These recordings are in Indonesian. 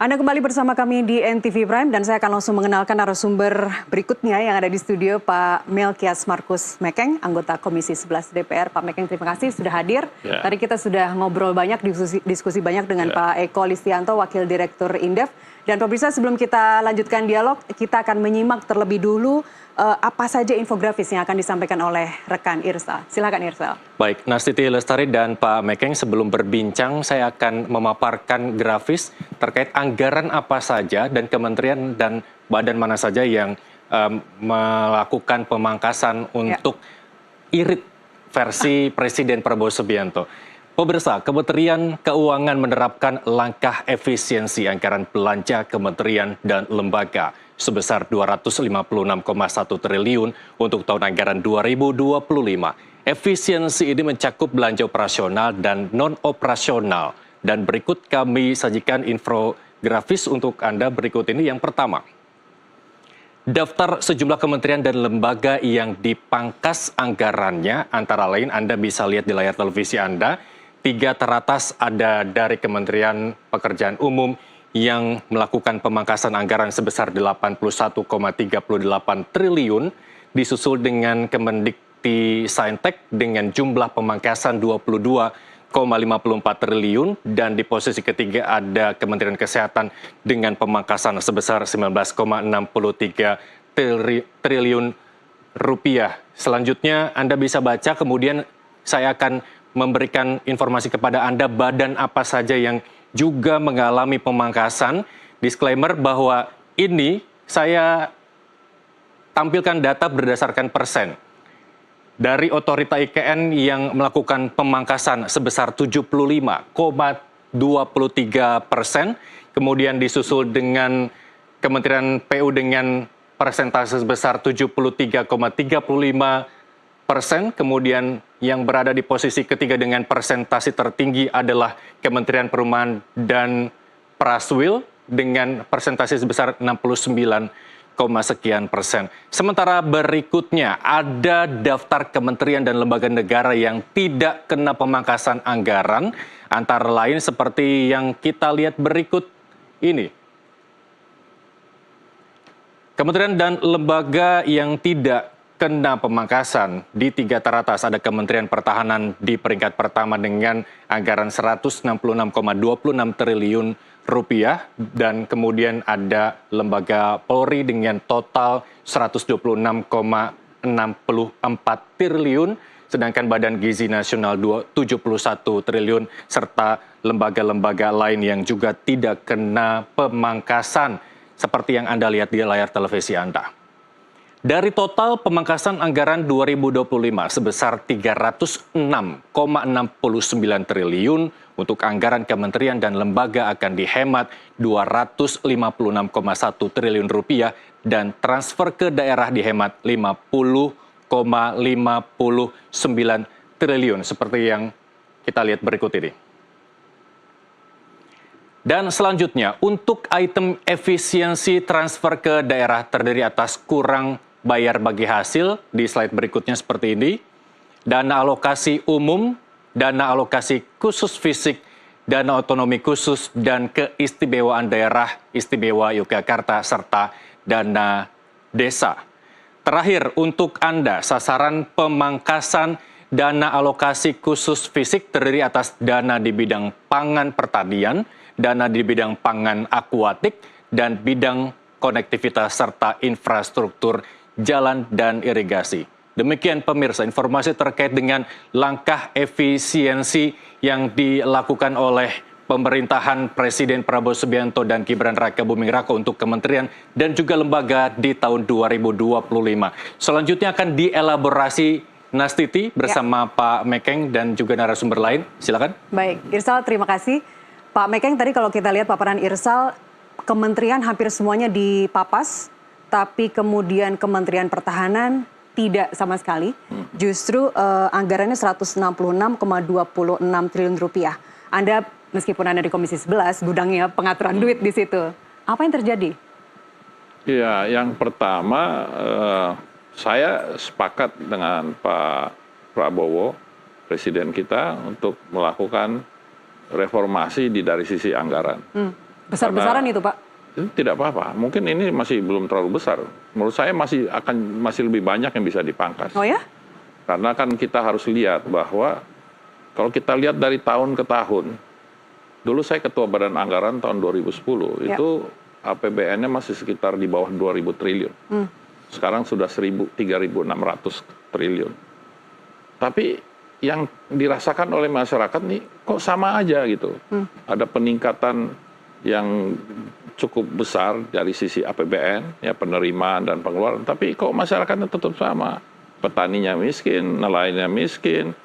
Anda kembali bersama kami di NTV Prime dan saya akan langsung mengenalkan narasumber berikutnya yang ada di studio, Pak Melkias Markus Mekeng, anggota Komisi 11 DPR. Pak Mekeng, terima kasih sudah hadir. Ya. Tadi kita sudah ngobrol banyak, diskusi banyak dengan Pak Eko Listianto, Wakil Direktur Indef. Dan pemirsa, sebelum kita lanjutkan dialog, kita akan menyimak terlebih dulu apa saja infografis yang akan disampaikan oleh rekan Irsal. Silakan Irsal. Baik, Nastiti Lestari dan Pak Mekeng, sebelum berbincang saya akan memaparkan grafis terkait anggaran apa saja dan kementerian dan badan mana saja yang melakukan pemangkasan untuk irit versi Presiden Prabowo Subianto. Pemirsa, Kementerian Keuangan menerapkan langkah efisiensi anggaran belanja kementerian dan lembaga sebesar 256,1 triliun untuk tahun anggaran 2025. Efisiensi ini mencakup belanja operasional dan non-operasional. Dan berikut kami sajikan infografis untuk Anda berikut ini. Yang pertama, daftar sejumlah kementerian dan lembaga yang dipangkas anggarannya, antara lain Anda bisa lihat di layar televisi Anda. 3 teratas ada dari Kementerian Pekerjaan Umum yang melakukan pemangkasan anggaran sebesar 81,38 triliun, disusul dengan Kemendikti-Saintek dengan jumlah pemangkasan 22,54 triliun, dan di posisi ketiga ada Kementerian Kesehatan dengan pemangkasan sebesar 19,63 triliun rupiah. Selanjutnya Anda bisa baca, kemudian saya akan memberikan informasi kepada Anda badan apa saja yang juga mengalami pemangkasan. Disclaimer bahwa ini saya tampilkan data berdasarkan persen. Dari Otorita IKN yang melakukan pemangkasan sebesar 75,23%, kemudian disusul dengan Kementerian PU dengan persentase sebesar 73,35%, kemudian yang berada di posisi ketiga dengan persentase tertinggi adalah Kementerian Perumahan dan Praswil dengan persentase sebesar 69, sekian persen. Sementara berikutnya ada daftar kementerian dan lembaga negara yang tidak kena pemangkasan anggaran, antara lain seperti yang kita lihat berikut ini. Kementerian dan lembaga yang tidak kena pemangkasan di 3 teratas ada Kementerian Pertahanan di peringkat pertama dengan anggaran 166,26 triliun rupiah, dan kemudian ada Lembaga Polri dengan total 126,64 triliun, sedangkan Badan Gizi Nasional 71 triliun, serta lembaga-lembaga lain yang juga tidak kena pemangkasan seperti yang Anda lihat di layar televisi Anda. Dari total pemangkasan anggaran 2025 sebesar 306,69 triliun, untuk anggaran kementerian dan lembaga akan dihemat 256,1 triliun rupiah, dan transfer ke daerah dihemat 50,59 triliun, seperti yang kita lihat berikut ini. Dan selanjutnya, untuk item efisiensi transfer ke daerah terdiri atas kurang bayar bagi hasil, di slide berikutnya seperti ini, dana alokasi umum, dana alokasi khusus fisik, dana otonomi khusus, dan keistimewaan daerah istimewa Yogyakarta, serta dana desa. Terakhir, untuk Anda, sasaran pemangkasan dana alokasi khusus fisik terdiri atas dana di bidang pangan pertanian, dana di bidang pangan akuatik, dan bidang konektivitas serta infrastruktur jalan dan irigasi. Demikian pemirsa, informasi terkait dengan langkah efisiensi yang dilakukan oleh pemerintahan Presiden Prabowo Subianto dan Gibran Raka Buming Raka untuk kementerian dan juga lembaga di tahun 2025. Selanjutnya akan dielaborasi Nastiti bersama Pak Mekeng dan juga narasumber lain. Silakan. Baik, Irsal, terima kasih. Pak Mekeng, tadi kalau kita lihat paparan Irsal, kementerian hampir semuanya dipapas, tapi kemudian Kementerian Pertahanan tidak sama sekali. Justru anggarannya 166,26 triliun rupiah. Anda, meskipun Anda di Komisi 11, gudangnya pengaturan duit di situ. Apa yang terjadi? Ya, yang pertama, saya sepakat dengan Pak Prabowo, Presiden kita, untuk melakukan reformasi dari sisi anggaran. Besar-besaran itu, Pak? Itu tidak apa-apa. Mungkin ini masih belum terlalu besar. Menurut saya masih lebih banyak yang bisa dipangkas. Oh ya? Karena kan kita harus lihat bahwa kalau kita lihat dari tahun ke tahun, dulu saya ketua Badan Anggaran tahun 2010, Ya. itu APBN-nya masih sekitar di bawah 2.000 triliun. Sekarang sudah 3.600 triliun. Tapi yang dirasakan oleh masyarakat nih kok sama aja gitu. Ada peningkatan yang cukup besar dari sisi APBN, ya penerimaan dan pengeluaran, tapi kok masyarakatnya tetap sama. Petaninya miskin, nelayannya miskin,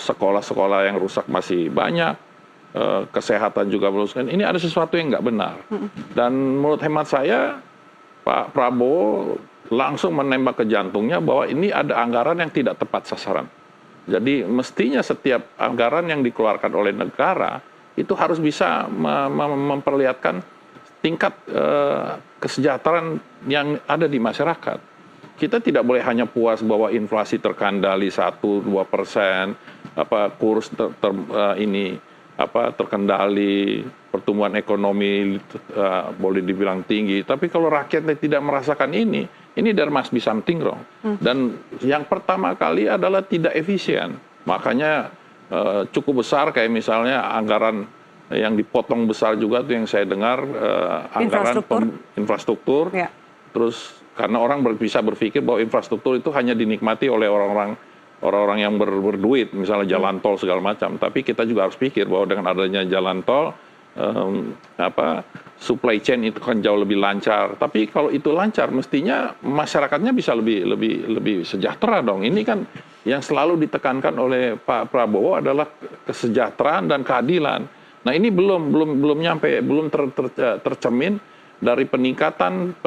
sekolah-sekolah yang rusak masih banyak, kesehatan juga belum. Ini ada sesuatu yang nggak benar. Dan menurut hemat saya, Pak Prabowo langsung menembak ke jantungnya bahwa ini ada anggaran yang tidak tepat sasaran. Jadi mestinya setiap anggaran yang dikeluarkan oleh negara itu harus bisa memperlihatkan tingkat kesejahteraan yang ada di masyarakat. Kita tidak boleh hanya puas bahwa inflasi terkendali 1-2%, kurs terkendali, pertumbuhan ekonomi boleh dibilang tinggi. Tapi kalau rakyatnya tidak merasakan ini there must be something wrong. Dan yang pertama kali adalah tidak efisien. Makanya cukup besar kayak misalnya anggaran yang dipotong besar juga tuh yang saya dengar anggaran infrastruktur. Ya. Terus karena orang bisa berpikir bahwa infrastruktur itu hanya dinikmati oleh orang-orang yang berduit, misalnya jalan tol segala macam. Tapi kita juga harus pikir bahwa dengan adanya jalan tol, supply chain itu kan jauh lebih lancar. Tapi kalau itu lancar, mestinya masyarakatnya bisa lebih sejahtera dong. Ini kan yang selalu ditekankan oleh Pak Prabowo adalah kesejahteraan dan keadilan. Nah ini belum nyampe, belum tercermin dari peningkatan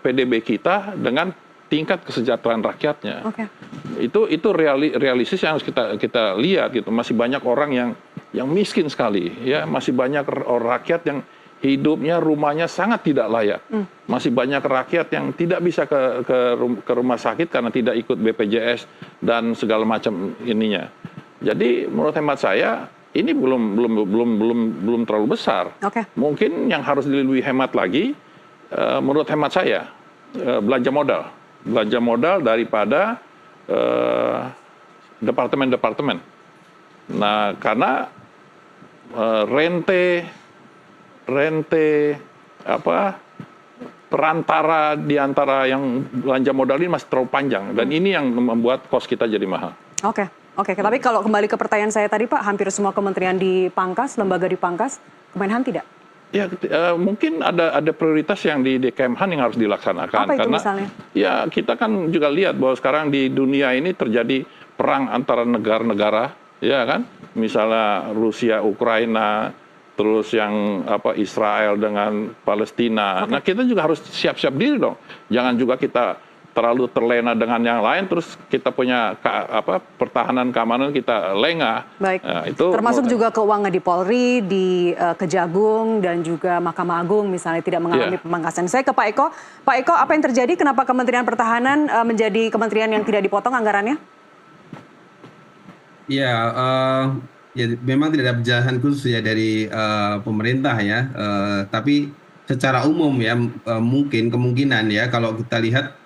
PDB kita dengan tingkat kesejahteraan rakyatnya. Oke. Itu realistis yang harus kita lihat gitu. Masih banyak orang yang miskin sekali, ya, masih banyak rakyat yang hidupnya, rumahnya sangat tidak layak. Masih banyak rakyat yang tidak bisa ke rumah sakit karena tidak ikut BPJS dan segala macam ininya. Jadi menurut hemat saya ini belum terlalu besar. Oke. Mungkin yang harus lebih hemat lagi, menurut hemat saya, belanja modal daripada departemen-departemen. Nah, karena rente perantara di antara yang belanja modal ini masih terlalu panjang, dan ini yang membuat kos kita jadi mahal. Oke, tapi kalau kembali ke pertanyaan saya tadi, Pak, hampir semua kementerian dipangkas, lembaga dipangkas, Kemenhan tidak? Ya, mungkin ada prioritas yang di Kemhan yang harus dilaksanakan. Apa itu karena, misalnya? Ya, kita kan juga lihat bahwa sekarang di dunia ini terjadi perang antara negara-negara, ya kan? Misalnya Rusia, Ukraina, terus yang Israel dengan Palestina. Nah, kita juga harus siap-siap diri dong. Jangan juga kita terlalu terlena dengan yang lain, terus kita punya pertahanan keamanan kita lengah. Baik. Nah, itu termasuk juga keuangan di Polri, di Kejagung, dan juga Mahkamah Agung misalnya tidak mengalami pemangkasan. Saya ke Pak Eko. Pak Eko, apa yang terjadi? Kenapa Kementerian Pertahanan menjadi kementerian yang tidak dipotong anggarannya? Ya, ya memang tidak ada penjelasan khusus ya dari pemerintah ya. Tapi secara umum ya mungkin kemungkinan ya kalau kita lihat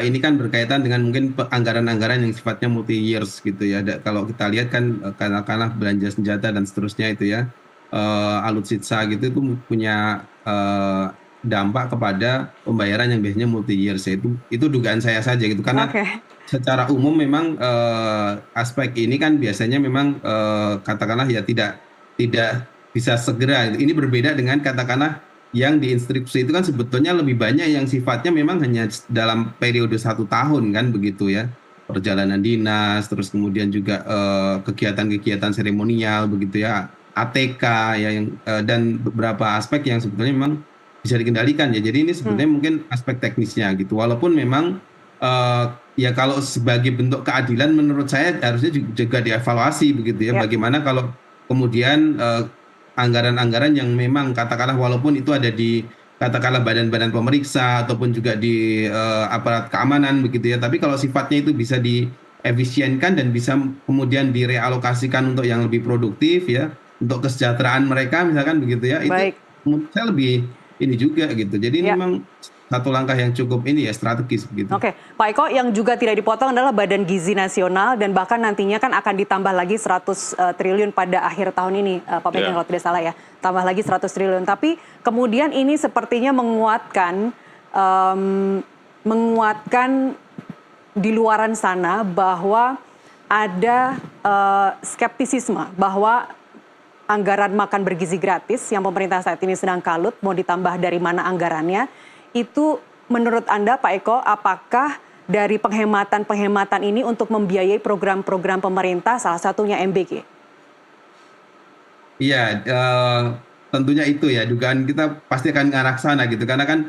ini kan berkaitan dengan mungkin anggaran-anggaran yang sifatnya multi years gitu ya. Kalau kita lihat kan katakanlah belanja senjata dan seterusnya itu ya, alutsista gitu itu punya dampak kepada pembayaran yang biasanya multi years ya. Itu dugaan saya saja gitu, karena secara umum memang aspek ini kan biasanya memang katakanlah ya tidak bisa segera. Ini berbeda dengan katakanlah yang di instruksi itu kan sebetulnya lebih banyak yang sifatnya memang hanya dalam periode 1 tahun kan begitu ya, perjalanan dinas, terus kemudian juga kegiatan-kegiatan seremonial begitu ya, ATK ya, dan beberapa aspek yang sebetulnya memang bisa dikendalikan ya. Jadi ini sebetulnya mungkin aspek teknisnya gitu, walaupun memang ya kalau sebagai bentuk keadilan menurut saya harusnya juga dievaluasi begitu ya. Bagaimana kalau kemudian anggaran-anggaran yang memang katakanlah walaupun itu ada di katakanlah badan-badan pemeriksa ataupun juga di aparat keamanan begitu ya, tapi kalau sifatnya itu bisa diefisienkan dan bisa kemudian direalokasikan untuk yang lebih produktif ya, untuk kesejahteraan mereka misalkan begitu ya, menurut saya lebih ini juga gitu. Jadi ini Ya. memang satu langkah yang cukup ini ya strategis begitu. Oke, Pak Eko, yang juga tidak dipotong adalah Badan Gizi Nasional dan bahkan nantinya kan akan ditambah lagi 100 triliun pada akhir tahun ini, Pak Megang kalau tidak salah ya, tambah lagi 100 triliun. Tapi kemudian ini sepertinya menguatkan di luaran sana bahwa ada skeptisisme bahwa anggaran makan bergizi gratis yang pemerintah saat ini sedang kalut, mau ditambah dari mana anggarannya, itu menurut Anda Pak Eko, apakah dari penghematan-penghematan ini untuk membiayai program-program pemerintah, salah satunya MBG? Iya, tentunya itu ya, dugaan kita pasti akan ke arah sana gitu, karena kan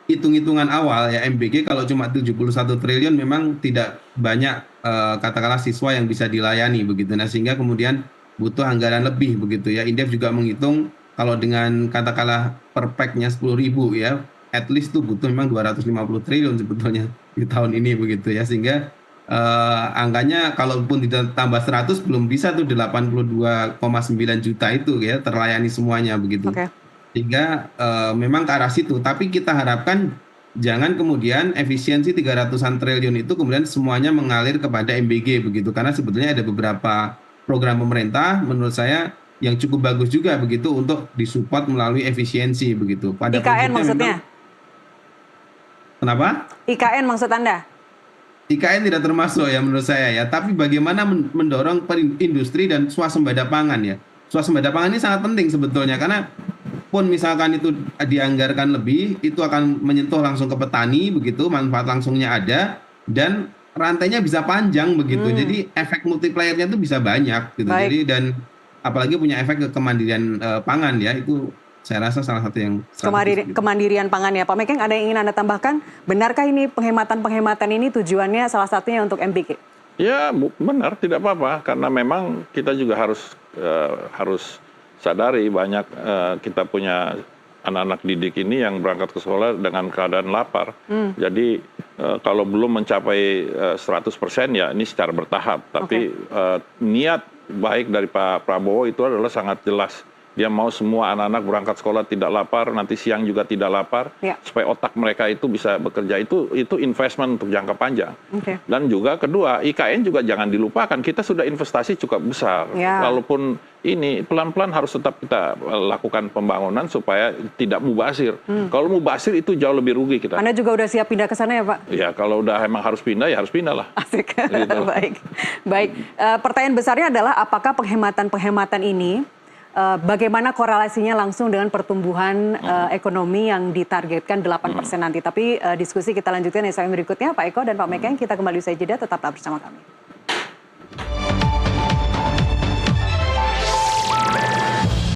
hitung-hitungan awal ya MBG kalau cuma 71 triliun memang tidak banyak katakanlah siswa yang bisa dilayani begitu. Nah, sehingga kemudian butuh anggaran lebih begitu ya. Indef juga menghitung kalau dengan katakanlah per pack-nya 10.000 ya, at least tuh butuh memang 250 triliun sebetulnya di tahun ini begitu ya. Sehingga angkanya kalaupun ditambah 100 belum bisa tuh 82,9 juta itu ya terlayani semuanya begitu. Oke. Sehingga memang ke arah situ. Tapi kita harapkan jangan kemudian efisiensi 300-an triliun itu kemudian semuanya mengalir kepada MBG begitu. Karena sebetulnya ada beberapa program pemerintah menurut saya yang cukup bagus juga begitu untuk disupport melalui efisiensi begitu. Pada IKN maksudnya? Kenapa? IKN maksud Anda? IKN tidak termasuk ya menurut saya ya. Tapi bagaimana mendorong industri dan swasembada pangan ya. Swasembada pangan ini sangat penting sebetulnya karena pun misalkan itu dianggarkan lebih, itu akan menyentuh langsung ke petani begitu, manfaat langsungnya ada dan rantainya bisa panjang begitu. Jadi efek multiplier-nya itu bisa banyak gitu. Baik. Jadi dan apalagi punya efek ke kemandirian pangan ya, itu saya rasa salah satu yang strategis gitu. Kemandirian pangan ya. Pak Megang, ada yang ingin Anda tambahkan? Benarkah ini penghematan-penghematan ini tujuannya salah satunya untuk MBG? Ya benar, tidak apa-apa karena memang kita juga harus sadari banyak kita punya anak-anak didik ini yang berangkat ke sekolah dengan keadaan lapar. Jadi kalau belum mencapai 100% ya ini secara bertahap. Tapi niat baik dari Pak Prabowo itu adalah sangat jelas. Dia mau semua anak-anak berangkat sekolah tidak lapar, nanti siang juga tidak lapar, supaya otak mereka itu bisa bekerja. Itu investment untuk jangka panjang. Dan juga kedua, IKN juga jangan dilupakan, kita sudah investasi cukup besar. Walaupun ini pelan-pelan harus tetap kita lakukan pembangunan supaya tidak mubazir. Kalau mubazir itu jauh lebih rugi kita. Anda juga udah siap pindah ke sana ya Pak? Ya kalau udah emang harus pindah ya harus pindah lah. Asik. Gitu. Baik. Pertanyaan besarnya adalah apakah penghematan-penghematan ini bagaimana korelasinya langsung dengan pertumbuhan ekonomi yang ditargetkan 8% nanti. Tapi diskusi kita lanjutkan di segmen berikutnya. Pak Eko dan Pak Megang, kita kembali usai jeda, tetaplah bersama kami.